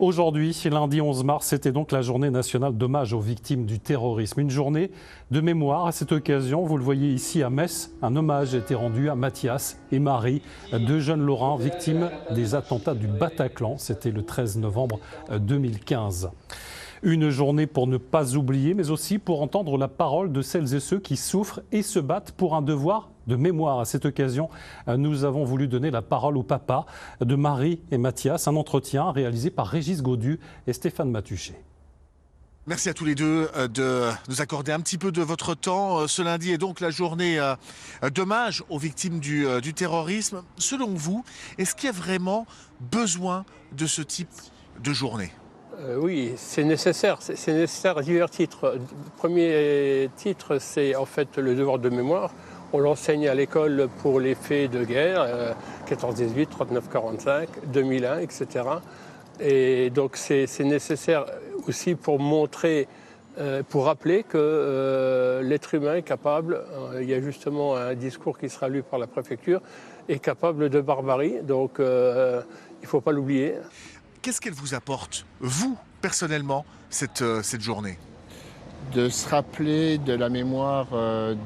Aujourd'hui, lundi 11 mars, c'était donc la journée nationale d'hommage aux victimes du terrorisme. Une journée de mémoire. À cette occasion, vous le voyez ici à Metz, un hommage a été rendu à Mathias et Marie, deux jeunes Lorrains victimes des attentats du Bataclan. C'était le 13 novembre 2015. Une journée pour ne pas oublier, mais aussi pour entendre la parole de celles et ceux qui souffrent et se battent pour un devoir de mémoire. À cette occasion, nous avons voulu donner la parole au papa de Marie et Mathias, un entretien réalisé par Régis Gaudu et Stéphane Matuchet. Merci à tous les deux de nous accorder un petit peu de votre temps. Ce lundi est donc la journée d'hommage aux victimes du terrorisme. Selon vous, est-ce qu'il y a vraiment besoin de ce type de journée ? Oui, c'est nécessaire. C'est nécessaire à divers titres. Le premier titre, c'est en fait le devoir de mémoire. On l'enseigne à l'école pour les faits de guerre, 14-18, 39-45, 2001, etc. Et donc c'est nécessaire aussi pour montrer, pour rappeler que l'être humain est capable, il y a justement un discours qui sera lu par la préfecture, est capable de barbarie. Donc il ne faut pas l'oublier. Qu'est-ce qu'elle vous apporte, vous, personnellement, cette journée ? De se rappeler de la mémoire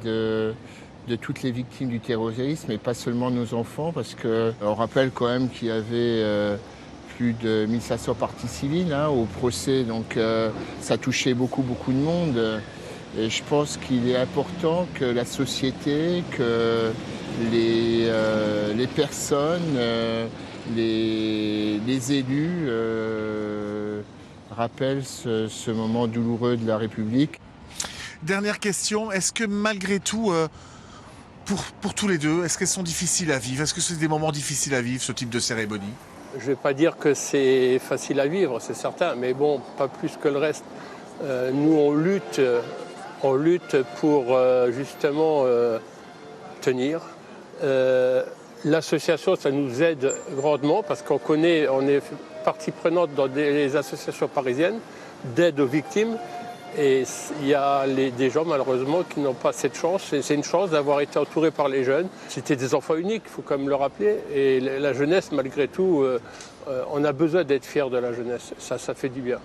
de toutes les victimes du terrorisme, et pas seulement nos enfants, parce qu'on rappelle quand même qu'il y avait plus de 1500 parties civiles au procès, donc ça touchait beaucoup de monde. Et je pense qu'il est important que la société, que les personnes, les élus rappellent ce moment douloureux de la République. Dernière question, est-ce que malgré tout, pour tous les deux, est-ce qu'elles sont difficiles à vivre ? Est-ce que c'est des moments difficiles à vivre, ce type de cérémonie ? Je ne vais pas dire que c'est facile à vivre, c'est certain, mais bon, pas plus que le reste. Nous, on lutte pour justement tenir. L'association, ça nous aide grandement parce qu'on est partie prenante dans des associations parisiennes d'aide aux victimes. Et il y a des gens, malheureusement, qui n'ont pas cette chance. Et c'est une chance d'avoir été entouré par les jeunes. C'était des enfants uniques, il faut quand même le rappeler. Et la jeunesse, malgré tout, on a besoin d'être fiers de la jeunesse. Ça fait du bien.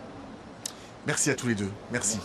Merci à tous les deux. Merci.